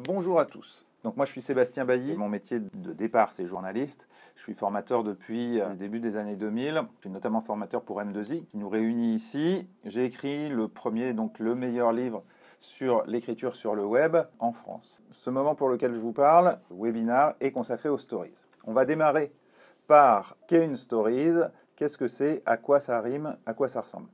Bonjour à tous. Donc moi je suis Sébastien Bailly, mon métier de départ c'est journaliste. Je suis formateur depuis le début des années 2000. Je suis notamment formateur pour M2I qui nous réunit ici. J'ai écrit le premier, donc le meilleur livre sur l'écriture sur le web en France. Ce moment pour lequel je vous parle, le webinaire, est consacré aux stories. On va démarrer par qu'est une stories, qu'est-ce que c'est, à quoi ça rime, à quoi ça ressemble.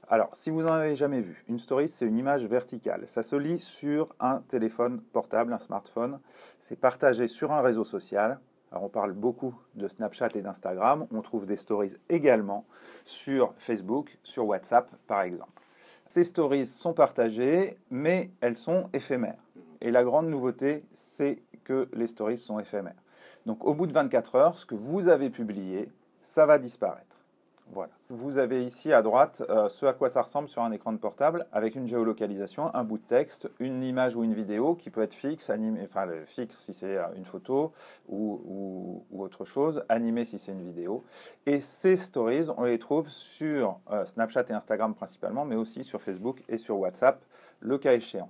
Alors, si vous n'en avez jamais vu, une story, c'est une image verticale. Ça se lit sur un téléphone portable, un smartphone. C'est partagé sur un réseau social. Alors, on parle beaucoup de Snapchat et d'Instagram. On trouve des stories également sur Facebook, sur WhatsApp, par exemple. Ces stories sont partagées, mais elles sont éphémères. Et la grande nouveauté, c'est que les stories sont éphémères. Donc, au bout de 24 heures, ce que vous avez publié, ça va disparaître. Voilà. Vous avez ici à droite ce à quoi ça ressemble sur un écran de portable avec une géolocalisation, un bout de texte, une image ou une vidéo qui peut être fixe, animée, enfin fixe si c'est une photo ou autre chose, animée si c'est une vidéo. Et ces stories, on les trouve sur Snapchat et Instagram principalement, mais aussi sur Facebook et sur WhatsApp, le cas échéant.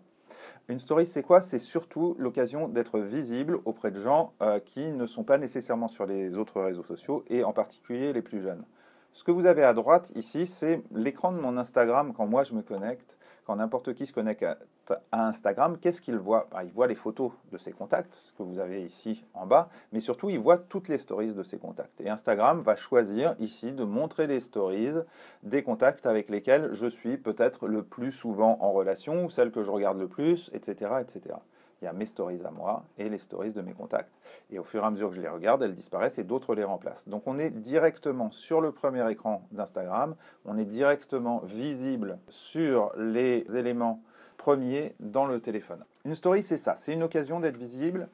Une story, c'est quoi? C'est surtout l'occasion d'être visible auprès de gens qui ne sont pas nécessairement sur les autres réseaux sociaux et en particulier les plus jeunes. Ce que vous avez à droite ici, c'est l'écran de mon Instagram quand moi je me connecte, quand n'importe qui se connecte à Instagram, qu'est-ce qu'il voit? Il voit les photos de ses contacts, ce que vous avez ici en bas, mais surtout il voit toutes les stories de ses contacts. Et Instagram va choisir ici de montrer les stories des contacts avec lesquels je suis peut-être le plus souvent en relation, ou celles que je regarde le plus, etc., etc. Il y a mes stories à moi et les stories de mes contacts. Et au fur et à mesure que je les regarde, elles disparaissent et d'autres les remplacent. Donc on est directement sur le premier écran d'Instagram, on est directement visible sur les éléments premiers dans le téléphone. Une story, c'est ça, c'est une occasion d'être visible.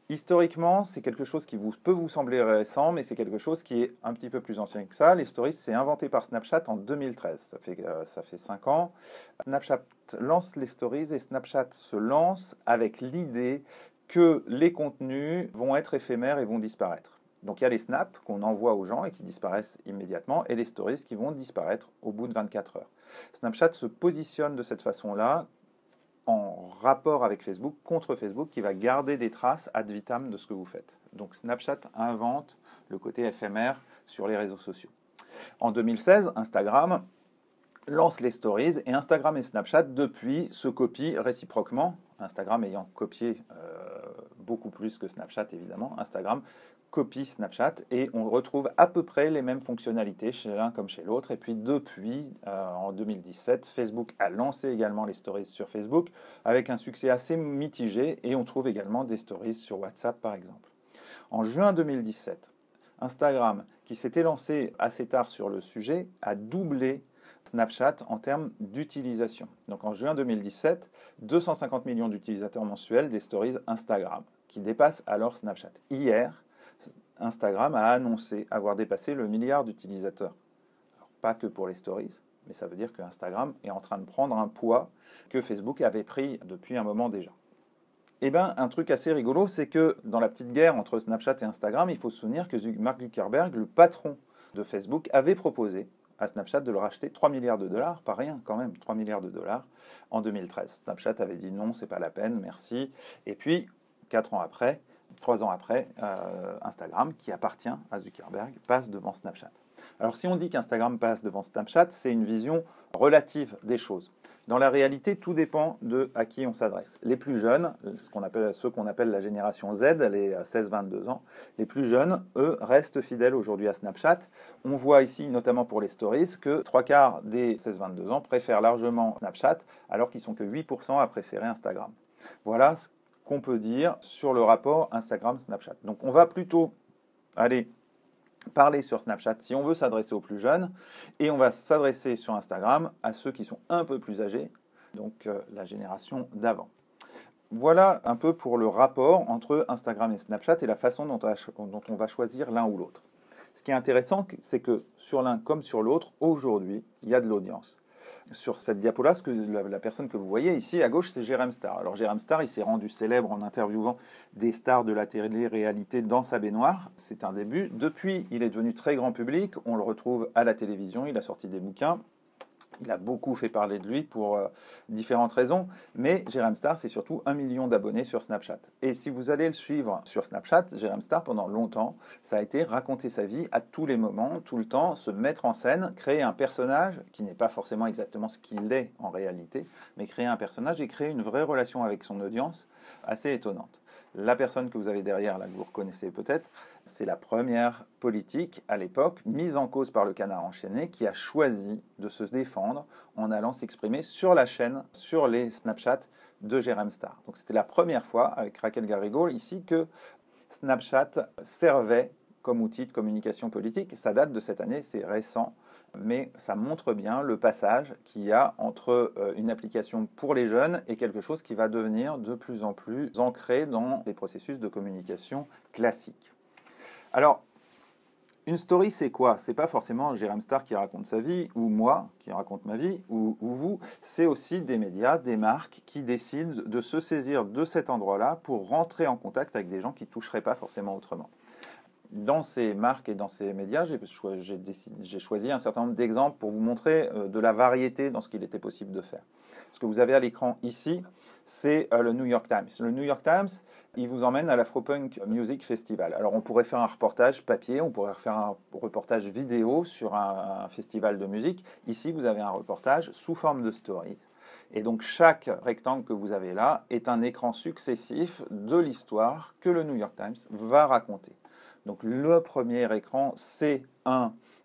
Historiquement, c'est quelque chose qui peut vous sembler récent, mais c'est quelque chose qui est un petit peu plus ancien que ça. Les stories, c'est inventé par Snapchat en 2013. Ça fait 5 ans. Snapchat lance les stories et Snapchat se lance avec l'idée que les contenus vont être éphémères et vont disparaître. Donc il y a les snaps qu'on envoie aux gens et qui disparaissent immédiatement, et les stories qui vont disparaître au bout de 24 heures. Snapchat se positionne de cette façon-là, en rapport avec Facebook, contre Facebook, qui va garder des traces ad vitam de ce que vous faites. Donc Snapchat invente le côté éphémère sur les réseaux sociaux. En 2016, Instagram lance les stories et Instagram et Snapchat, depuis, se copient réciproquement. Instagram ayant copié beaucoup plus que Snapchat, évidemment. Instagram copie Snapchat et on retrouve à peu près les mêmes fonctionnalités chez l'un comme chez l'autre. Et puis depuis, en 2017, Facebook a lancé également les stories sur Facebook avec un succès assez mitigé et on trouve également des stories sur WhatsApp par exemple. En juin 2017, Instagram, qui s'était lancé assez tard sur le sujet, a doublé Snapchat en termes d'utilisation. Donc en juin 2017, 250 millions d'utilisateurs mensuels des stories Instagram, qui dépassent alors Snapchat. Hier, Instagram a annoncé avoir dépassé le milliard d'utilisateurs. Alors, pas que pour les stories, mais ça veut dire que Instagram est en train de prendre un poids que Facebook avait pris depuis un moment déjà. Eh bien, un truc assez rigolo, c'est que dans la petite guerre entre Snapchat et Instagram, il faut se souvenir que Mark Zuckerberg, le patron de Facebook, avait proposé à Snapchat de le racheter 3 milliards de dollars, pas rien quand même, 3 milliards de dollars en 2013. Snapchat avait dit non, c'est pas la peine, merci. Et puis, 3 ans après, Instagram, qui appartient à Zuckerberg, passe devant Snapchat. Alors si on dit qu'Instagram passe devant Snapchat, c'est une vision relative des choses. Dans la réalité, tout dépend de à qui on s'adresse. Les plus jeunes, ceux qu'on appelle la génération Z, les 16-22 ans, les plus jeunes, eux, restent fidèles aujourd'hui à Snapchat. On voit ici, notamment pour les stories, que 3/4 des 16-22 ans préfèrent largement Snapchat, alors qu'ils sont que 8% à préférer Instagram. Voilà ce qu'on peut dire sur le rapport Instagram-Snapchat. Donc on va plutôt aller parler sur Snapchat si on veut s'adresser aux plus jeunes, et on va s'adresser sur Instagram à ceux qui sont un peu plus âgés, donc la génération d'avant. Voilà un peu pour le rapport entre Instagram et Snapchat et la façon dont on va choisir l'un ou l'autre. Ce qui est intéressant, c'est que sur l'un comme sur l'autre, aujourd'hui, il y a de l'audience. Sur cette diapo-là, la personne que vous voyez ici à gauche, c'est Jérém Star. Alors Jérém Star, il s'est rendu célèbre en interviewant des stars de la télé-réalité dans sa baignoire. C'est un début. Depuis, il est devenu très grand public. On le retrouve à la télévision. Il a sorti des bouquins. Il a beaucoup fait parler de lui pour différentes raisons, mais Jérém Star, c'est surtout 1 million d'abonnés sur Snapchat. Et si vous allez le suivre sur Snapchat, Jérém Star, pendant longtemps, ça a été raconter sa vie à tous les moments, tout le temps, se mettre en scène, créer un personnage qui n'est pas forcément exactement ce qu'il est en réalité, mais créer un personnage et créer une vraie relation avec son audience assez étonnante. La personne que vous avez derrière, là, que vous reconnaissez peut-être, c'est la première politique à l'époque, mise en cause par le Canard enchaîné, qui a choisi de se défendre en allant s'exprimer sur la chaîne, sur les Snapchat de Jérém Star. Donc c'était la première fois, avec Raquel Garrigo, ici, que Snapchat servait comme outil de communication politique. Ça date de cette année, c'est récent, mais ça montre bien le passage qu'il y a entre une application pour les jeunes et quelque chose qui va devenir de plus en plus ancré dans les processus de communication classiques. Alors, une story, c'est quoi? C'est pas forcément Jérém Star qui raconte sa vie, ou moi qui raconte ma vie, ou vous. C'est aussi des médias, des marques qui décident de se saisir de cet endroit-là pour rentrer en contact avec des gens qui ne toucheraient pas forcément autrement. Dans ces marques et dans ces médias, j'ai choisi un certain nombre d'exemples pour vous montrer de la variété dans ce qu'il était possible de faire. Ce que vous avez à l'écran ici, c'est le New York Times. Le New York Times, il vous emmène à l'Afropunk Music Festival. Alors on pourrait faire un reportage papier, on pourrait faire un reportage vidéo sur un festival de musique. Ici, vous avez un reportage sous forme de stories. Et donc chaque rectangle que vous avez là est un écran successif de l'histoire que le New York Times va raconter. Donc le premier écran, c'est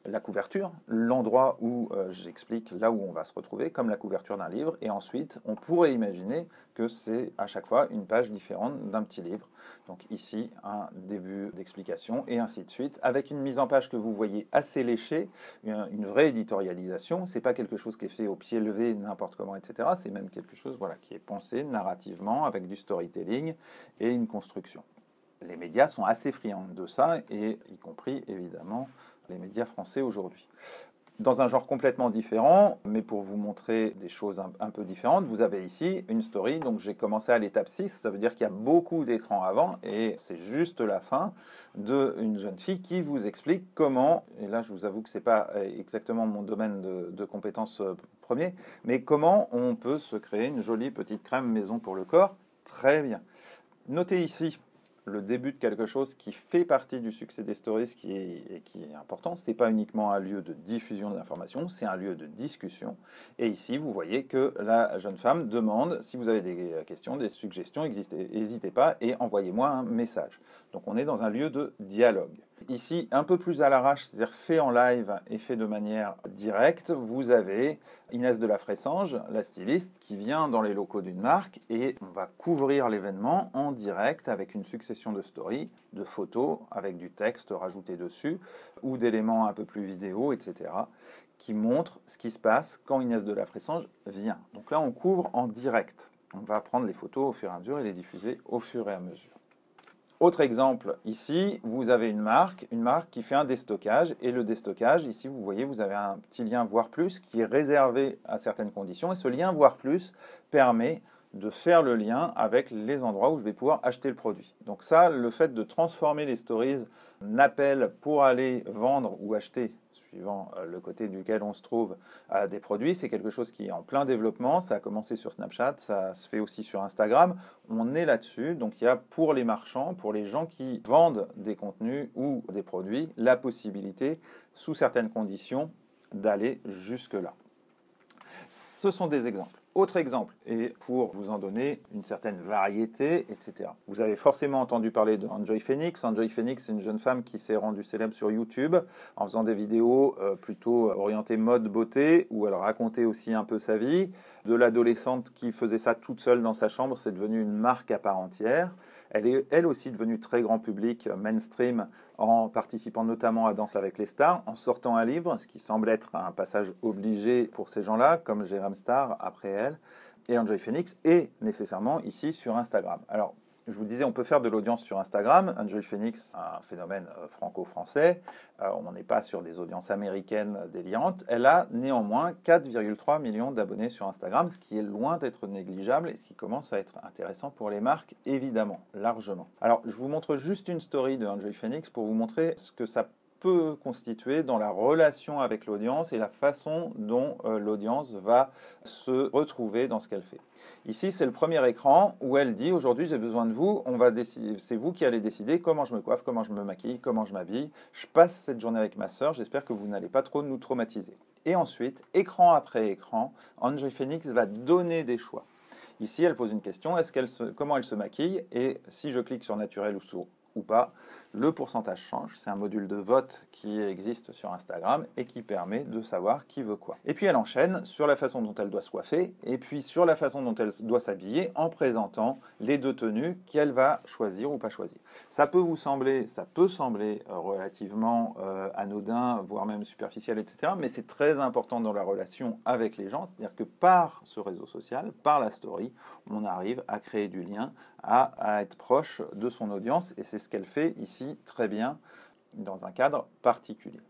la couverture, l'endroit où j'explique là où on va se retrouver, comme la couverture d'un livre. Et ensuite, on pourrait imaginer que c'est à chaque fois une page différente d'un petit livre. Donc ici, un début d'explication et ainsi de suite, avec une mise en page que vous voyez assez léchée, une vraie éditorialisation. C'est pas quelque chose qui est fait au pied levé, n'importe comment, etc. C'est même quelque chose qui est pensé narrativement, avec du storytelling et une construction. Les médias sont assez friands de ça, et y compris évidemment les médias français aujourd'hui. Dans un genre complètement différent, mais pour vous montrer des choses un peu différentes, vous avez ici une story. Donc j'ai commencé à l'étape 6, ça veut dire qu'il y a beaucoup d'écrans avant, et c'est juste la fin d'une jeune fille qui vous explique comment, et là je vous avoue que ce n'est pas exactement mon domaine de compétences premier, mais comment on peut se créer une jolie petite crème maison pour le corps. Très bien. Notez ici le début de quelque chose qui fait partie du succès des stories, qui est important. Ce n'est pas uniquement un lieu de diffusion d'informations, c'est un lieu de discussion. Et ici, vous voyez que la jeune femme demande, si vous avez des questions, des suggestions, n'hésitez pas et envoyez-moi un message. Donc on est dans un lieu de dialogue. Ici, un peu plus à l'arrache, c'est-à-dire fait en live et fait de manière directe, vous avez Inès de la Fressange, la styliste, qui vient dans les locaux d'une marque et on va couvrir l'événement en direct avec une succession de stories, de photos avec du texte rajouté dessus ou d'éléments un peu plus vidéo, etc., qui montrent ce qui se passe quand Inès de la Fressange vient. Donc là, on couvre en direct. On va prendre les photos au fur et à mesure et les diffuser au fur et à mesure. Autre exemple, ici, vous avez une marque qui fait un déstockage. Et le déstockage, ici, vous voyez, vous avez un petit lien Voir Plus qui est réservé à certaines conditions. Et ce lien Voir Plus permet de faire le lien avec les endroits où je vais pouvoir acheter le produit. Donc ça, le fait de transformer les stories en appel pour aller vendre ou acheter, suivant le côté duquel on se trouve, des produits, c'est quelque chose qui est en plein développement. Ça a commencé sur Snapchat, ça se fait aussi sur Instagram. On est là-dessus. Donc il y a pour les marchands, pour les gens qui vendent des contenus ou des produits, la possibilité, sous certaines conditions, d'aller jusque-là. Ce sont des exemples. Autre exemple, et pour vous en donner une certaine variété, etc. Vous avez forcément entendu parler de Enjoy Phoenix. Enjoy Phoenix, c'est une jeune femme qui s'est rendue célèbre sur YouTube en faisant des vidéos plutôt orientées mode beauté, où elle racontait aussi un peu sa vie. De l'adolescente qui faisait ça toute seule dans sa chambre, c'est devenu une marque à part entière. Elle est elle aussi devenue très grand public, mainstream, en participant notamment à Danse avec les stars, en sortant un livre, ce qui semble être un passage obligé pour ces gens-là, comme Jérém Star après elle, et Enjoy Phoenix, et nécessairement ici sur Instagram. Alors, je vous disais, on peut faire de l'audience sur Instagram. Enjoy Phoenix, un phénomène franco-français. On n'est pas sur des audiences américaines délirantes. Elle a néanmoins 4,3 millions d'abonnés sur Instagram, ce qui est loin d'être négligeable et ce qui commence à être intéressant pour les marques, évidemment, largement. Alors, je vous montre juste une story de Enjoy Phoenix pour vous montrer ce que ça peut constituer dans la relation avec l'audience et la façon dont l'audience va se retrouver dans ce qu'elle fait. Ici, c'est le premier écran où elle dit « Aujourd'hui, j'ai besoin de vous, c'est vous qui allez décider comment je me coiffe, comment je me maquille, comment je m'habille. Je passe cette journée avec ma sœur, j'espère que vous n'allez pas trop nous traumatiser. » Et ensuite, écran après écran, Angie Phoenix va donner des choix. Ici, elle pose une question, comment elle se maquille? Et si je clique sur naturel ou pas, le pourcentage change. C'est un module de vote qui existe sur Instagram et qui permet de savoir qui veut quoi. Et puis elle enchaîne sur la façon dont elle doit se coiffer et puis sur la façon dont elle doit s'habiller en présentant les deux tenues qu'elle va choisir ou pas choisir. Ça peut sembler relativement anodin, voire même superficiel, etc. Mais c'est très important dans la relation avec les gens. C'est-à-dire que par ce réseau social, par la story, on arrive à créer du lien, à être proche de son audience et c'est ce qu'elle fait ici très bien dans un cadre particulier.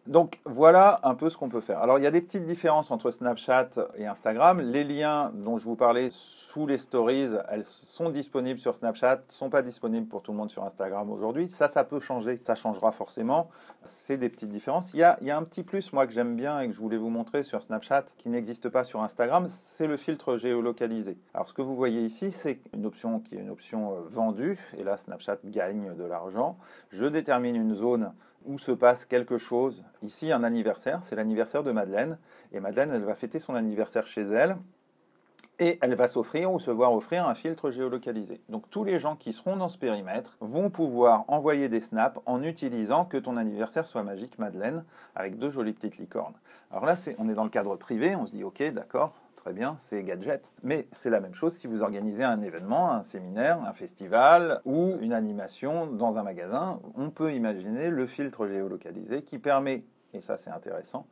Donc voilà un peu ce qu'on peut faire. Alors il y a des petites différences entre Snapchat et Instagram. Les liens dont je vous parlais sous les stories, elles sont disponibles sur Snapchat, ne sont pas disponibles pour tout le monde sur Instagram aujourd'hui. Ça peut changer, ça changera forcément. C'est des petites différences. Il y a un petit plus, moi, que j'aime bien et que je voulais vous montrer sur Snapchat, qui n'existe pas sur Instagram, c'est le filtre géolocalisé. Alors ce que vous voyez ici, c'est une option qui est une option vendue, et là Snapchat gagne de l'argent. Je détermine une zone où se passe quelque chose. Ici, un anniversaire, c'est l'anniversaire de Madeleine. Et Madeleine, elle va fêter son anniversaire chez elle. Et elle va s'offrir ou se voir offrir un filtre géolocalisé. Donc tous les gens qui seront dans ce périmètre vont pouvoir envoyer des snaps en utilisant que ton anniversaire soit magique, Madeleine, avec deux jolies petites licornes. Alors là, on est dans le cadre privé, on se dit ok, d'accord, très bien, c'est gadget. Mais c'est la même chose si vous organisez un événement, un séminaire, un festival ou une animation dans un magasin. On peut imaginer le filtre géolocalisé qui permet, et ça c'est intéressant,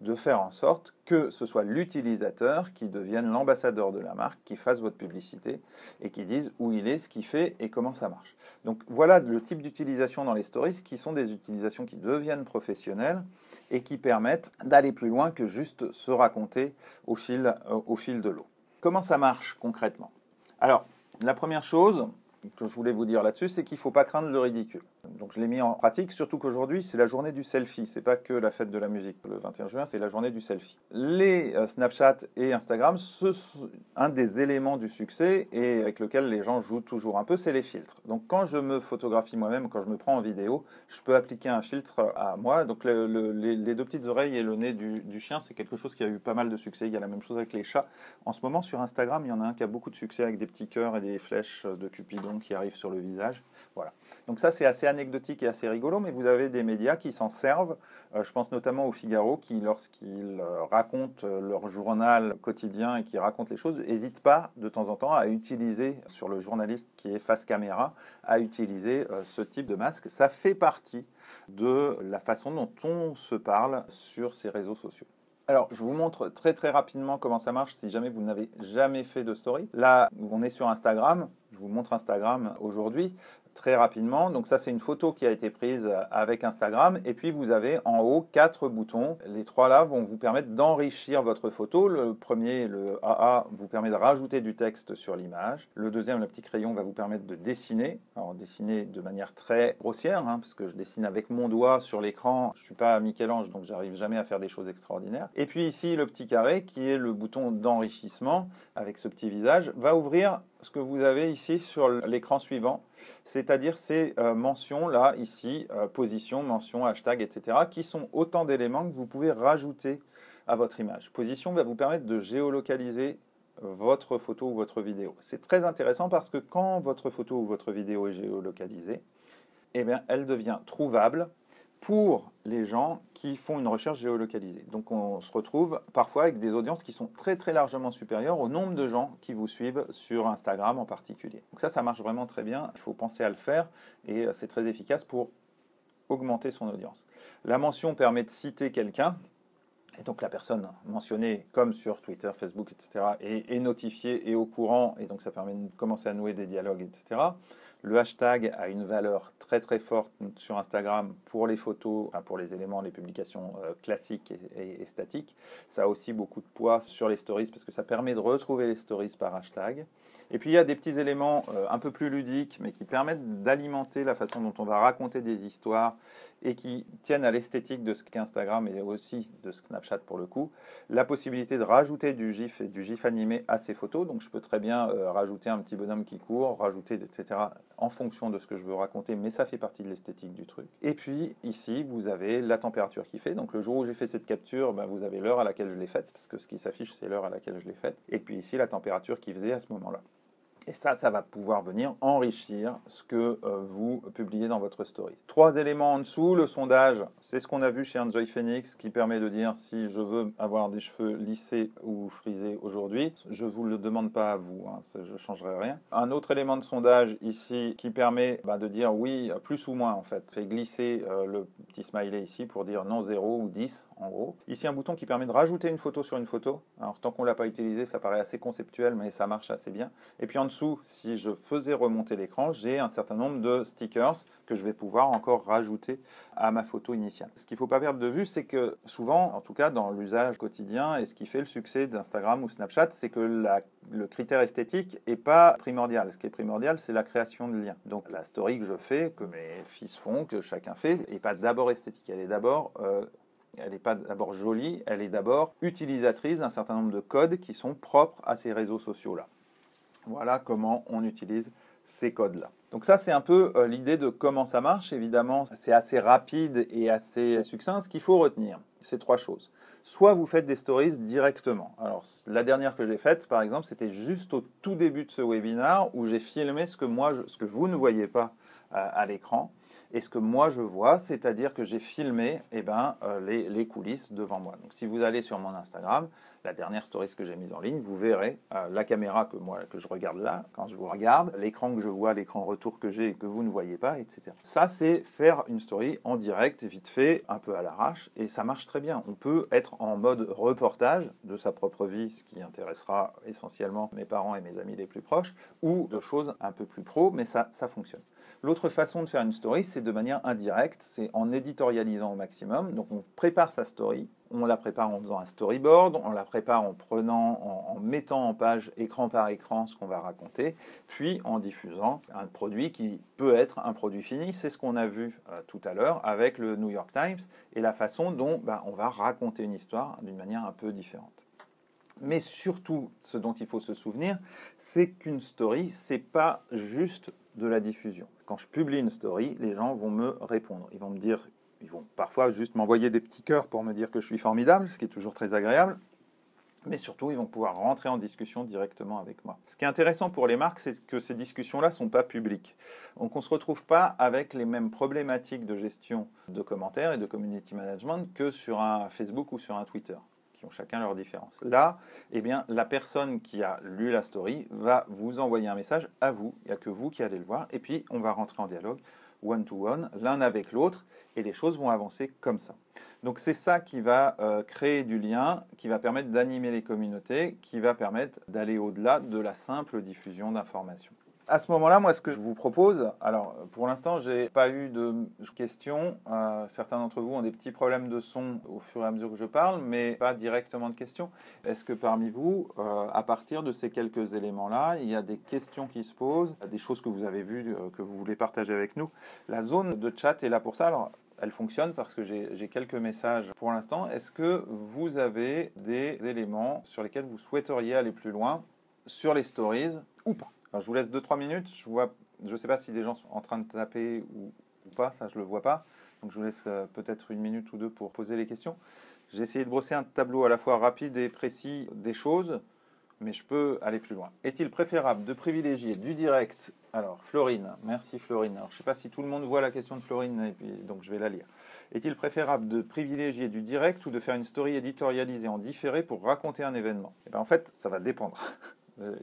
de faire en sorte que ce soit l'utilisateur qui devienne l'ambassadeur de la marque, qui fasse votre publicité et qui dise où il est, ce qu'il fait et comment ça marche. Donc voilà le type d'utilisation dans les stories qui sont des utilisations qui deviennent professionnelles et qui permettent d'aller plus loin que juste se raconter au fil de l'eau. Comment ça marche concrètement? Alors, la première chose que je voulais vous dire là-dessus, c'est qu'il ne faut pas craindre le ridicule. Donc je l'ai mis en pratique, surtout qu'aujourd'hui, c'est la journée du selfie. Ce n'est pas que la fête de la musique, le 21 juin, c'est la journée du selfie. Les Snapchat et Instagram, un des éléments du succès et avec lequel les gens jouent toujours un peu, c'est les filtres. Donc quand je me photographie moi-même, quand je me prends en vidéo, je peux appliquer un filtre à moi. Donc les deux petites oreilles et le nez du chien, c'est quelque chose qui a eu pas mal de succès. Il y a la même chose avec les chats. En ce moment, sur Instagram, il y en a un qui a beaucoup de succès avec des petits cœurs et des flèches de Cupidon qui arrivent sur le visage. Voilà. Donc ça, c'est assez anecdotique et assez rigolo, mais vous avez des médias qui s'en servent. Je pense notamment au Figaro qui, lorsqu'ils racontent leur journal quotidien et qui racontent les choses, n'hésitent pas de temps en temps à utiliser, sur le journaliste qui est face caméra, à utiliser ce type de masque. Ça fait partie de la façon dont on se parle sur ces réseaux sociaux. Alors, je vous montre très très rapidement comment ça marche si jamais vous n'avez jamais fait de story. Là, on est sur Instagram. Je vous montre Instagram aujourd'hui très rapidement. Donc ça, c'est une photo qui a été prise avec Instagram. Et puis, vous avez en haut 4 boutons. Les 3 là vont vous permettre d'enrichir votre photo. Le premier, le AA, vous permet de rajouter du texte sur l'image. Le deuxième, le petit crayon, va vous permettre de dessiner. Alors, dessiner de manière très grossière, parce que je dessine avec mon doigt sur l'écran. Je ne suis pas Michel-Ange, donc j'arrive jamais à faire des choses extraordinaires. Et puis ici, le petit carré, qui est le bouton d'enrichissement, avec ce petit visage, va ouvrir ce que vous avez ici sur l'écran suivant. C'est-à-dire ces mentions là, ici, position, mention, hashtag, etc., qui sont autant d'éléments que vous pouvez rajouter à votre image. Position va vous permettre de géolocaliser votre photo ou votre vidéo. C'est très intéressant parce que quand votre photo ou votre vidéo est géolocalisée, eh bien, elle devient trouvable pour les gens qui font une recherche géolocalisée. Donc on se retrouve parfois avec des audiences qui sont très très largement supérieures au nombre de gens qui vous suivent sur Instagram en particulier. Donc ça marche vraiment très bien, il faut penser à le faire et c'est très efficace pour augmenter son audience. La mention permet de citer quelqu'un, et donc la personne mentionnée, comme sur Twitter, Facebook, etc., est notifiée et au courant, et donc ça permet de commencer à nouer des dialogues, etc. Le hashtag a une valeur très très forte sur Instagram pour les photos, enfin pour les éléments, les publications classiques et statiques. Ça a aussi beaucoup de poids sur les stories parce que ça permet de retrouver les stories par hashtag. Et puis il y a des petits éléments un peu plus ludiques, mais qui permettent d'alimenter la façon dont on va raconter des histoires et qui tiennent à l'esthétique de ce qu'est Instagram et aussi de Snapchat pour le coup. La possibilité de rajouter du GIF et du GIF animé à ces photos. Donc je peux très bien rajouter un petit bonhomme qui court, rajouter, etc. en fonction de ce que je veux raconter, mais ça fait partie de l'esthétique du truc. Et puis ici, vous avez la température qui fait. Donc le jour où j'ai fait cette capture, ben, vous avez l'heure à laquelle je l'ai faite, parce que ce qui s'affiche, c'est l'heure à laquelle je l'ai faite. Et puis ici, la température qui faisait à ce moment-là. Et ça va pouvoir venir enrichir ce que vous publiez dans votre story. 3 éléments en dessous. Le sondage, c'est ce qu'on a vu chez Enjoy Phoenix, qui permet de dire si je veux avoir des cheveux lissés ou frisés aujourd'hui. Je ne vous le demande pas à vous, hein, je ne changerai rien. Un autre élément de sondage ici qui permet de dire oui, plus ou moins en fait. Fait glisser le petit smiley ici pour dire non 0 ou 10 en gros. Ici un bouton qui permet de rajouter une photo sur une photo. Alors tant qu'on ne l'a pas utilisé, ça paraît assez conceptuel, mais ça marche assez bien. Et puis en dessous, si je faisais remonter l'écran, j'ai un certain nombre de stickers que je vais pouvoir encore rajouter à ma photo initiale. Ce qu'il ne faut pas perdre de vue, c'est que souvent, en tout cas dans l'usage quotidien, et ce qui fait le succès d'Instagram ou Snapchat, c'est que le critère esthétique n'est pas primordial. Ce qui est primordial, c'est la création de liens. Donc la story que je fais, que mes fils font, que chacun fait, n'est pas d'abord esthétique, elle est d'abord... elle n'est pas d'abord jolie, elle est d'abord utilisatrice d'un certain nombre de codes qui sont propres à ces réseaux sociaux-là. Voilà comment on utilise ces codes-là. Donc ça, c'est un peu l'idée de comment ça marche. Évidemment, c'est assez rapide et assez succinct. Ce qu'il faut retenir, c'est 3 choses. Soit vous faites des stories directement. Alors, la dernière que j'ai faite, par exemple, c'était juste au tout début de ce webinaire où j'ai filmé ce que vous ne voyez pas à l'écran. Et ce que moi je vois, c'est-à-dire que j'ai filmé les coulisses devant moi. Donc si vous allez sur mon Instagram, la dernière story que j'ai mise en ligne, vous verrez la caméra que je regarde là, quand je vous regarde, l'écran que je vois, l'écran retour que j'ai et que vous ne voyez pas, etc. Ça, c'est faire une story en direct, vite fait, un peu à l'arrache, et ça marche très bien. On peut être en mode reportage de sa propre vie, ce qui intéressera essentiellement mes parents et mes amis les plus proches, ou de choses un peu plus pro, mais ça fonctionne. L'autre façon de faire une story, c'est de manière indirecte, c'est en éditorialisant au maximum. Donc on prépare sa story, on la prépare en faisant un storyboard, on la prépare en mettant en page écran par écran ce qu'on va raconter, puis en diffusant un produit qui peut être un produit fini. C'est ce qu'on a vu tout à l'heure avec le New York Times et la façon dont on va raconter une histoire d'une manière un peu différente. Mais surtout, ce dont il faut se souvenir, c'est qu'une story, c'est pas juste de la diffusion. Quand je publie une story, les gens vont me répondre. Ils vont parfois juste m'envoyer des petits cœurs pour me dire que je suis formidable, ce qui est toujours très agréable. Mais surtout, ils vont pouvoir rentrer en discussion directement avec moi. Ce qui est intéressant pour les marques, c'est que ces discussions-là ne sont pas publiques. Donc on ne se retrouve pas avec les mêmes problématiques de gestion de commentaires et de community management que sur un Facebook ou sur un Twitter, qui ont chacun leurs différences. Là, la personne qui a lu la story va vous envoyer un message à vous. Il n'y a que vous qui allez le voir. Et puis, on va rentrer en dialogue one-to-one, l'un avec l'autre, et les choses vont avancer comme ça. Donc, c'est ça qui va créer du lien, qui va permettre d'animer les communautés, qui va permettre d'aller au-delà de la simple diffusion d'informations. À ce moment-là, moi, ce que je vous propose, alors pour l'instant, je n'ai pas eu de questions. Certains d'entre vous ont des petits problèmes de son au fur et à mesure que je parle, mais pas directement de questions. Est-ce que parmi vous, à partir de ces quelques éléments-là, il y a des questions qui se posent, des choses que vous avez vues, que vous voulez partager avec nous? La zone de chat est là pour ça. Alors, elle fonctionne parce que j'ai quelques messages pour l'instant. Est-ce que vous avez des éléments sur lesquels vous souhaiteriez aller plus loin sur les stories ou pas? Alors, je vous laisse 2-3 minutes. Je ne sais pas si des gens sont en train de taper ou pas, ça je ne le vois pas. Donc je vous laisse peut-être 1 minute ou 2 pour poser les questions. J'ai essayé de brosser un tableau à la fois rapide et précis des choses, mais je peux aller plus loin. Est-il préférable de privilégier du direct? Alors Florine, merci Florine. Alors je ne sais pas si tout le monde voit la question de Florine, et puis, donc je vais la lire. Est-il préférable de privilégier du direct ou de faire une story éditorialisée en différé pour raconter un événement? En fait, ça va dépendre.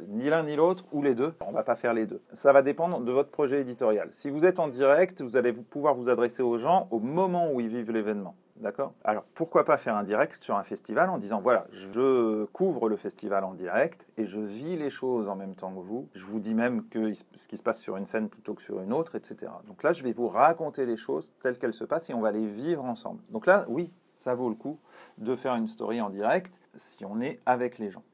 Ni l'un ni l'autre, ou les deux. On ne va pas faire les deux. Ça va dépendre de votre projet éditorial. Si vous êtes en direct, vous allez pouvoir vous adresser aux gens au moment où ils vivent l'événement. D'accord? Alors, pourquoi pas faire un direct sur un festival en disant, voilà, je couvre le festival en direct et je vis les choses en même temps que vous. Je vous dis même ce qui se passe sur une scène plutôt que sur une autre, etc. Donc là, je vais vous raconter les choses telles qu'elles se passent et on va les vivre ensemble. Donc là, oui, ça vaut le coup de faire une story en direct si on est avec les gens.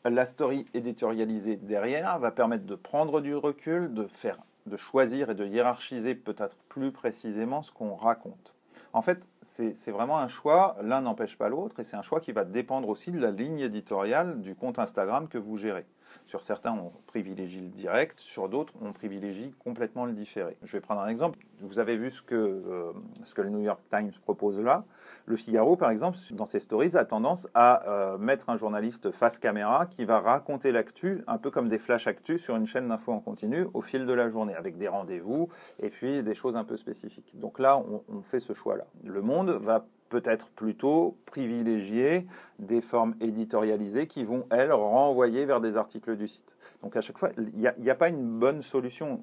La story éditorialisée derrière va permettre de prendre du recul, de choisir et de hiérarchiser peut-être plus précisément ce qu'on raconte. En fait, c'est vraiment un choix, l'un n'empêche pas l'autre, et c'est un choix qui va dépendre aussi de la ligne éditoriale du compte Instagram que vous gérez. Sur certains, on privilégie le direct, sur d'autres, on privilégie complètement le différé. Je vais prendre un exemple. Vous avez vu ce que le New York Times propose là. Le Figaro, par exemple, dans ses stories, a tendance à mettre un journaliste face caméra qui va raconter l'actu, un peu comme des flash actus sur une chaîne d'infos en continu au fil de la journée, avec des rendez-vous et puis des choses un peu spécifiques. Donc là, on fait ce choix-là. Le Monde va peut-être plutôt privilégier des formes éditorialisées qui vont, elles, renvoyer vers des articles du site. Donc à chaque fois, il n'y a pas une bonne solution.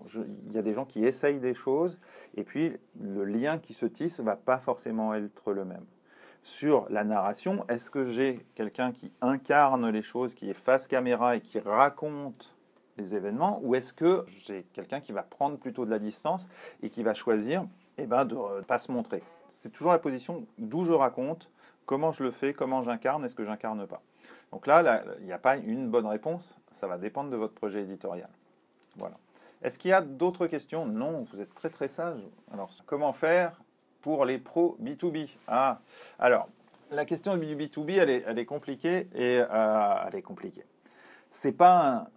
Il y a des gens qui essayent des choses, et puis le lien qui se tisse ne va pas forcément être le même. Sur la narration, est-ce que j'ai quelqu'un qui incarne les choses, qui est face caméra et qui raconte les événements, ou est-ce que j'ai quelqu'un qui va prendre plutôt de la distance et qui va choisir de ne pas se montrer? C'est toujours la position d'où je raconte, comment je le fais, comment j'incarne, est-ce que j'incarne pas. Donc là, il n'y a pas une bonne réponse, ça va dépendre de votre projet éditorial. Voilà. Est-ce qu'il y a d'autres questions? Non, vous êtes très très sage. Alors, comment faire pour les pros B2B? Alors, la question du B2B, elle est compliquée et elle est compliquée. C'est pas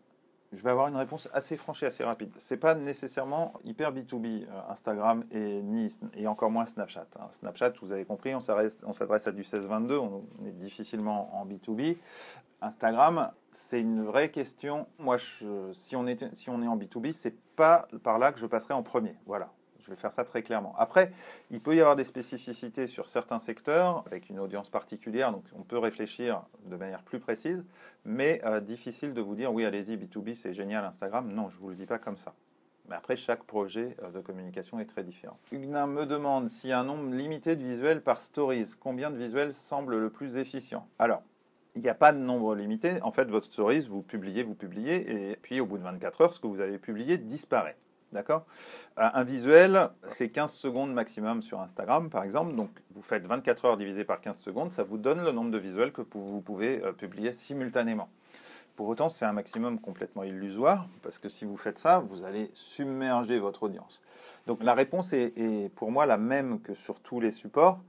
Je vais avoir une réponse assez franche et assez rapide. C'est pas nécessairement hyper B2B, Instagram et encore moins Snapchat. Snapchat, vous avez compris, on s'adresse à du 16-22, on est difficilement en B2B. Instagram, c'est une vraie question. Moi, si on est en B2B, c'est pas par là que je passerai en premier. Voilà. Je vais faire ça très clairement. Après, il peut y avoir des spécificités sur certains secteurs, avec une audience particulière, donc on peut réfléchir de manière plus précise, mais difficile de vous dire, oui, allez-y, B2B, c'est génial, Instagram. Non, je ne vous le dis pas comme ça. Mais après, chaque projet de communication est très différent. Huguenin me demande s'il y a un nombre limité de visuels par stories. Combien de visuels semble le plus efficient? Alors, il n'y a pas de nombre limité. En fait, votre stories, vous publiez, et puis au bout de 24 heures, ce que vous avez publié disparaît. D'accord? Un visuel, c'est 15 secondes maximum sur Instagram, par exemple. Donc, vous faites 24 heures divisé par 15 secondes, ça vous donne le nombre de visuels que vous pouvez publier simultanément. Pour autant, c'est un maximum complètement illusoire, parce que si vous faites ça, vous allez submerger votre audience. Donc, la réponse est pour moi la même que sur tous les supports.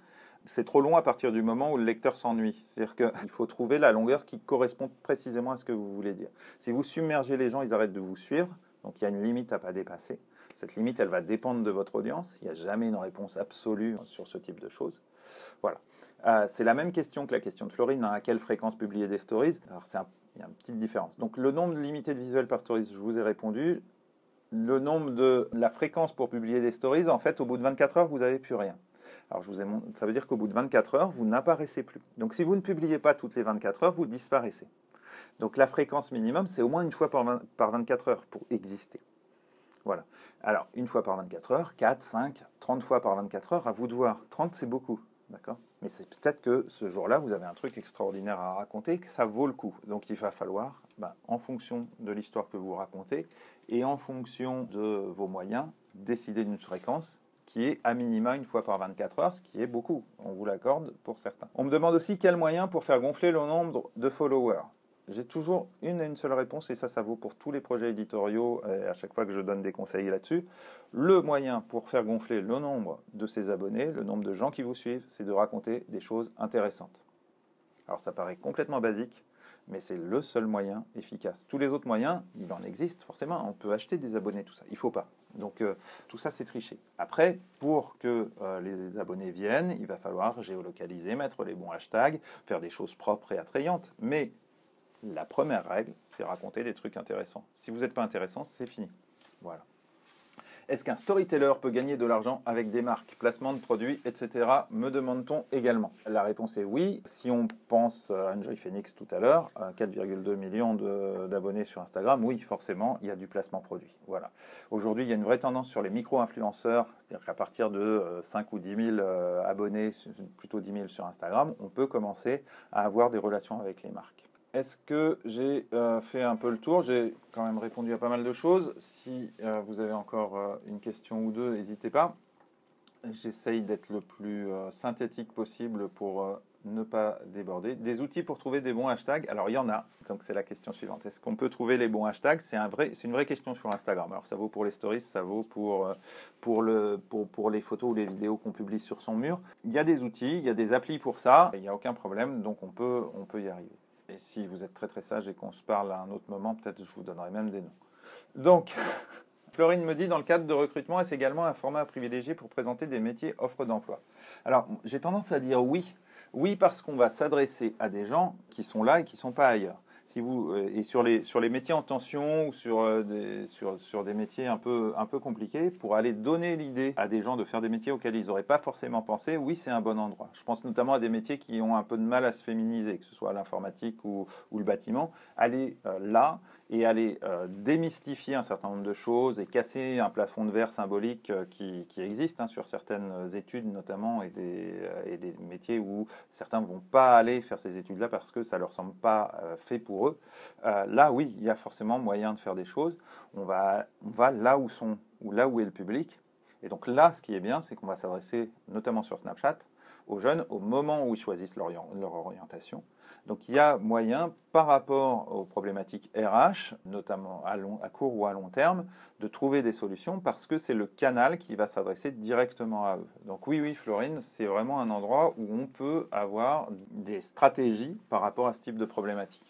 C'est trop long à partir du moment où le lecteur s'ennuie. C'est-à-dire qu'il faut trouver la longueur qui correspond précisément à ce que vous voulez dire. Si vous submergez les gens, ils arrêtent de vous suivre. Donc il y a une limite à ne pas dépasser. Cette limite, elle va dépendre de votre audience. Il n'y a jamais une réponse absolue sur ce type de choses. Voilà. C'est la même question que la question de Florine. À quelle fréquence publier des stories? Alors il y a une petite différence. Donc le nombre limité de visuels par stories, je vous ai répondu. La fréquence pour publier des stories, en fait, au bout de 24 heures, vous n'avez plus rien. Alors ça veut dire qu'au bout de 24 heures, vous n'apparaissez plus. Donc si vous ne publiez pas toutes les 24 heures, vous disparaissez. Donc la fréquence minimum, c'est au moins une fois par 24 heures pour exister. Voilà. Alors, une fois par 24 heures, 4, 5, 30 fois par 24 heures, à vous de voir. 30, c'est beaucoup, d'accord? Mais c'est peut-être que ce jour-là, vous avez un truc extraordinaire à raconter, que ça vaut le coup. Donc il va falloir, en fonction de l'histoire que vous racontez, et en fonction de vos moyens, décider d'une fréquence qui est à minima une fois par 24 heures, ce qui est beaucoup, on vous l'accorde pour certains. On me demande aussi quel moyen pour faire gonfler le nombre de followers. J'ai toujours une et une seule réponse, et ça vaut pour tous les projets éditoriaux, à chaque fois que je donne des conseils là-dessus. Le moyen pour faire gonfler le nombre de ses abonnés, le nombre de gens qui vous suivent, c'est de raconter des choses intéressantes. Alors ça paraît complètement basique, mais c'est le seul moyen efficace. Tous les autres moyens, il en existe forcément, on peut acheter des abonnés, tout ça, il ne faut pas. Donc tout ça, c'est tricher. Après, pour que les abonnés viennent, il va falloir géolocaliser, mettre les bons hashtags, faire des choses propres et attrayantes, mais la première règle, c'est raconter des trucs intéressants. Si vous n'êtes pas intéressant, c'est fini. Voilà. Est-ce qu'un storyteller peut gagner de l'argent avec des marques, placement de produits, etc. me demande-t-on également. La réponse est oui. Si on pense à Enjoy Phoenix tout à l'heure, 4,2 millions d'abonnés sur Instagram, oui, forcément, il y a du placement produit. Voilà. Aujourd'hui, il y a une vraie tendance sur les micro-influenceurs, c'est-à-dire qu'à partir de 5 ou 10 000 abonnés, plutôt 10 000 sur Instagram, on peut commencer à avoir des relations avec les marques. Est-ce que j'ai fait un peu le tour? J'ai quand même répondu à pas mal de choses. Si vous avez encore une question ou deux, n'hésitez pas. J'essaye d'être le plus synthétique possible pour ne pas déborder. Des outils pour trouver des bons hashtags. Alors, il y en a. Donc, c'est la question suivante. Est-ce qu'on peut trouver les bons hashtags? C'est une vraie question sur Instagram. Alors, ça vaut pour les stories, ça vaut pour les photos ou les vidéos qu'on publie sur son mur. Il y a des outils, il y a des applis pour ça. Il n'y a aucun problème. Donc, on peut y arriver. Et si vous êtes très très sage et qu'on se parle à un autre moment, peut-être je vous donnerai même des noms. Donc, Florine me dit, dans le cadre de recrutement, est-ce également un format privilégié pour présenter des métiers offres d'emploi? Alors, j'ai tendance à dire oui. Oui, parce qu'on va s'adresser à des gens qui sont là et qui ne sont pas ailleurs. Et sur les métiers en tension ou sur des métiers un peu compliqués, pour aller donner l'idée à des gens de faire des métiers auxquels ils n'auraient pas forcément pensé, oui, c'est un bon endroit. Je pense notamment à des métiers qui ont un peu de mal à se féminiser, que ce soit l'informatique ou le bâtiment. Aller là et aller démystifier un certain nombre de choses et casser un plafond de verre symbolique qui existe sur certaines études notamment et des métiers où certains ne vont pas aller faire ces études-là parce que ça ne leur semble pas fait pour eux. Là, oui, il y a forcément moyen de faire des choses. On va là où est le public. Et donc là, ce qui est bien, c'est qu'on va s'adresser, notamment sur Snapchat, aux jeunes au moment où ils choisissent leur orientation. Donc il y a moyen, par rapport aux problématiques RH, notamment à court ou à long terme, de trouver des solutions parce que c'est le canal qui va s'adresser directement à eux. Donc oui, Florine, c'est vraiment un endroit où on peut avoir des stratégies par rapport à ce type de problématique.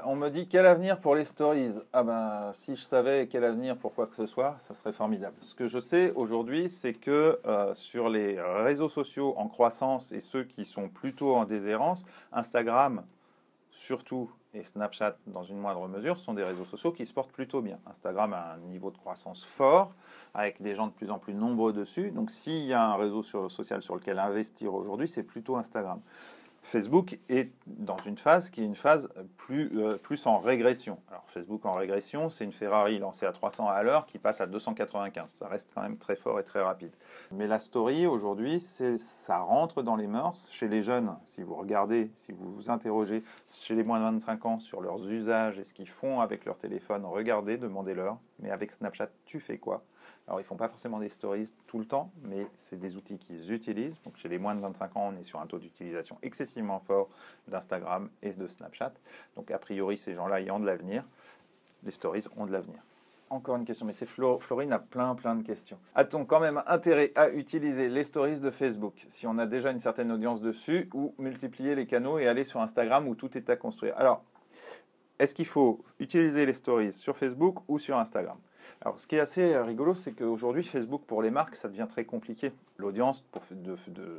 On me dit quel avenir pour les stories? Ah ben, si je savais quel avenir pour quoi que ce soit, ça serait formidable. Ce que je sais aujourd'hui, c'est que sur les réseaux sociaux en croissance et ceux qui sont plutôt en déshérence, Instagram surtout et Snapchat dans une moindre mesure sont des réseaux sociaux qui se portent plutôt bien. Instagram a un niveau de croissance fort avec des gens de plus en plus nombreux dessus. Donc s'il y a un réseau social sur lequel investir aujourd'hui, c'est plutôt Instagram. Facebook est dans une phase qui est une phase plus en régression. Alors Facebook en régression, c'est une Ferrari lancée à 300 à l'heure qui passe à 295. Ça reste quand même très fort et très rapide. Mais la story aujourd'hui, ça rentre dans les mœurs chez les jeunes. Si vous regardez, si vous vous interrogez chez les moins de 25 ans sur leurs usages et ce qu'ils font avec leur téléphone, regardez, demandez-leur. Mais avec Snapchat, tu fais quoi? Alors, ils ne font pas forcément des stories tout le temps, mais c'est des outils qu'ils utilisent. Donc, chez les moins de 25 ans, on est sur un taux d'utilisation excessivement fort d'Instagram et de Snapchat. Donc, a priori, ces gens-là ayant de l'avenir, les stories ont de l'avenir. Encore une question, mais c'est Florine a plein de questions. A-t-on quand même intérêt à utiliser les stories de Facebook si on a déjà une certaine audience dessus ou multiplier les canaux et aller sur Instagram où tout est à construire? Alors, est-ce qu'il faut utiliser les stories sur Facebook ou sur Instagram? Alors, ce qui est assez rigolo, c'est qu'aujourd'hui, Facebook, pour les marques, ça devient très compliqué. L'audience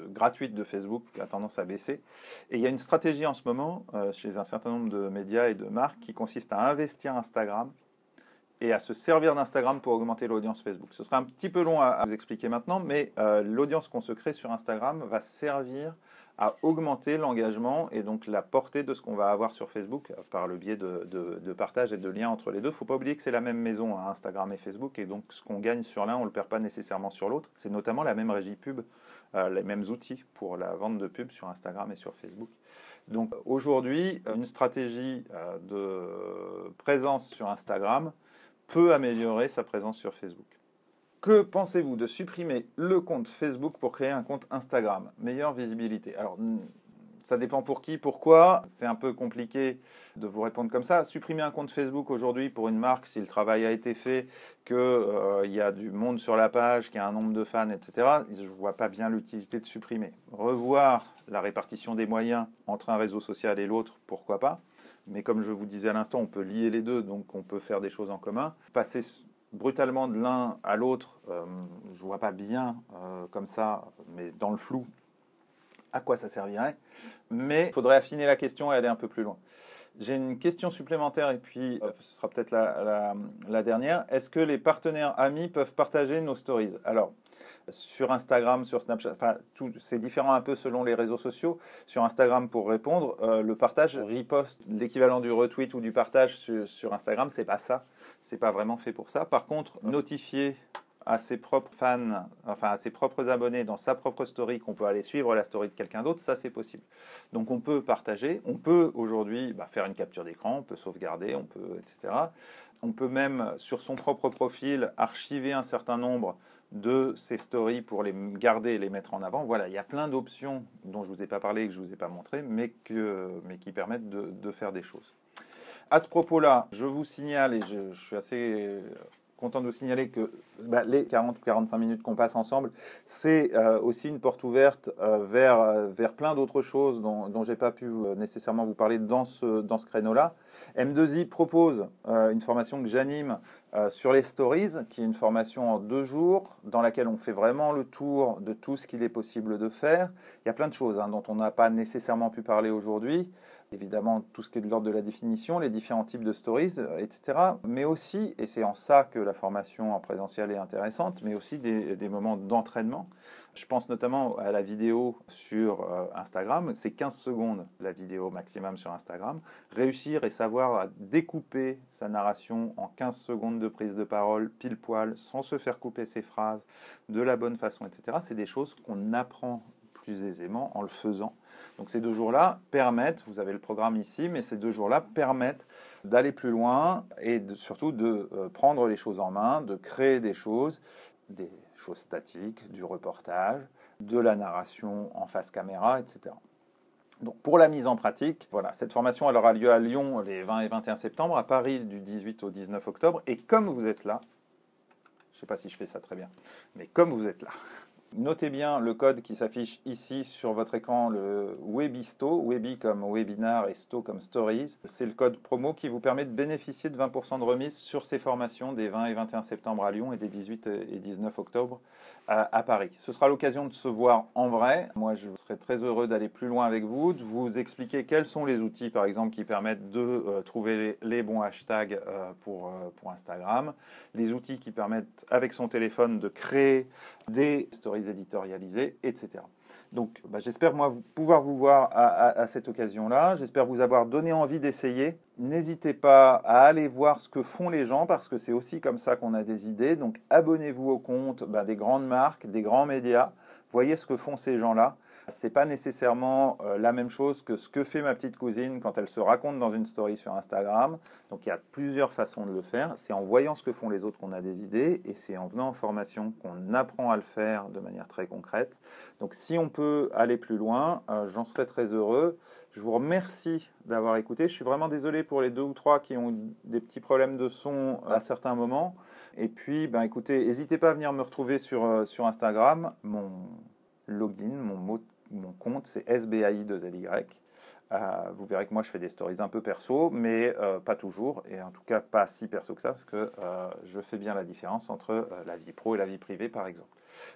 gratuite de Facebook a tendance à baisser. Et il y a une stratégie en ce moment, chez un certain nombre de médias et de marques, qui consiste à investir Instagram et à se servir d'Instagram pour augmenter l'audience Facebook. Ce sera un petit peu long à vous expliquer maintenant, mais l'audience qu'on se crée sur Instagram va servir à augmenter l'engagement et donc la portée de ce qu'on va avoir sur Facebook par le biais de partage et de liens entre les deux. Il ne faut pas oublier que c'est la même maison, Instagram et Facebook, et donc ce qu'on gagne sur l'un, on ne le perd pas nécessairement sur l'autre. C'est notamment la même régie pub, les mêmes outils pour la vente de pub sur Instagram et sur Facebook. Donc aujourd'hui, une stratégie de présence sur Instagram peut améliorer sa présence sur Facebook. Que pensez-vous de supprimer le compte Facebook pour créer un compte Instagram? Meilleure visibilité. Alors, ça dépend pour qui, pourquoi. C'est un peu compliqué de vous répondre comme ça. Supprimer un compte Facebook aujourd'hui pour une marque, si le travail a été fait, qu'il y a du monde sur la page, qu'il y a un nombre de fans, etc., je ne vois pas bien l'utilité de supprimer. Revoir la répartition des moyens entre un réseau social et l'autre, pourquoi pas. Mais comme je vous disais à l'instant, on peut lier les deux, donc on peut faire des choses en commun. Passer brutalement de l'un à l'autre, je ne vois pas bien comme ça, mais dans le flou, à quoi ça servirait. Mais il faudrait affiner la question et aller un peu plus loin. J'ai une question supplémentaire et puis ce sera peut-être la dernière. Est-ce que les partenaires amis peuvent partager nos stories? Alors, sur Instagram, sur Snapchat, enfin, c'est différent un peu selon les réseaux sociaux. Sur Instagram, pour répondre, le partage, repost, l'équivalent du retweet ou du partage sur Instagram, c'est pas ça. C'est pas vraiment fait pour ça. Par contre, notifier à ses propres fans, enfin à ses propres abonnés dans sa propre story qu'on peut aller suivre la story de quelqu'un d'autre, ça c'est possible. Donc on peut partager, on peut aujourd'hui faire une capture d'écran, on peut sauvegarder, on peut, etc. On peut même sur son propre profil archiver un certain nombre de ces stories pour les garder et les mettre en avant. Voilà, il y a plein d'options dont je ne vous ai pas parlé et que je ne vous ai pas montré, mais qui permettent de faire des choses. À ce propos-là, je vous signale, et je suis assez content de vous signaler que les 40-45 minutes qu'on passe ensemble, c'est aussi une porte ouverte vers plein d'autres choses dont je n'ai pas pu nécessairement vous parler dans ce créneau-là. M2I propose une formation que j'anime sur les stories, qui est une formation en 2 jours, dans laquelle on fait vraiment le tour de tout ce qu'il est possible de faire. Il y a plein de choses dont on n'a pas nécessairement pu parler aujourd'hui. Évidemment, tout ce qui est de l'ordre de la définition, les différents types de stories, etc. Mais aussi, et c'est en ça que la formation en présentiel est intéressante, mais aussi des moments d'entraînement. Je pense notamment à la vidéo sur Instagram. C'est 15 secondes la vidéo maximum sur Instagram. Réussir et savoir découper sa narration en 15 secondes de prise de parole, pile poil, sans se faire couper ses phrases, de la bonne façon, etc. C'est des choses qu'on apprend plus aisément en le faisant. Donc ces 2 jours-là permettent, vous avez le programme ici, mais ces 2 jours-là permettent d'aller plus loin et surtout de prendre les choses en main, de créer des choses statiques, du reportage, de la narration en face caméra, etc. Donc pour la mise en pratique, voilà, cette formation elle aura lieu à Lyon les 20 et 21 septembre, à Paris du 18 au 19 octobre. Et comme vous êtes là, je ne sais pas si je fais ça très bien, mais comme vous êtes là, notez bien le code qui s'affiche ici sur votre écran, le Webisto, Webi comme webinar et Sto comme stories. C'est le code promo qui vous permet de bénéficier de 20% de remise sur ces formations des 20 et 21 septembre à Lyon et des 18 et 19 octobre à Paris. Ce sera l'occasion de se voir en vrai. Moi, je serai très heureux d'aller plus loin avec vous, de vous expliquer quels sont les outils, par exemple, qui permettent de trouver les bons hashtags pour Instagram, les outils qui permettent, avec son téléphone, de créer des stories éditorialisées, etc. Donc, j'espère pouvoir vous voir à cette occasion-là. J'espère vous avoir donné envie d'essayer. N'hésitez pas à aller voir ce que font les gens, parce que c'est aussi comme ça qu'on a des idées. Donc, abonnez-vous au compte des grandes marques, des grands médias. Voyez ce que font ces gens-là. Ce n'est pas nécessairement la même chose que ce que fait ma petite cousine quand elle se raconte dans une story sur Instagram. Donc il y a plusieurs façons de le faire. C'est en voyant ce que font les autres qu'on a des idées, et c'est en venant en formation qu'on apprend à le faire de manière très concrète. Donc si on peut aller plus loin, j'en serais très heureux. Je vous remercie d'avoir écouté. Je suis vraiment désolé pour les 2 ou 3 qui ont des petits problèmes de son à certains moments. Et puis, écoutez, n'hésitez pas à venir me retrouver sur Instagram. Mon login, mon compte, c'est SBAI2LY. Vous verrez que moi, je fais des stories un peu perso, mais pas toujours, et en tout cas pas si perso que ça, parce que je fais bien la différence entre la vie pro et la vie privée, par exemple.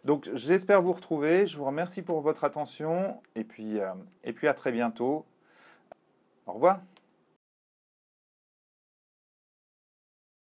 Donc, j'espère vous retrouver. Je vous remercie pour votre attention, et puis à très bientôt. Au revoir.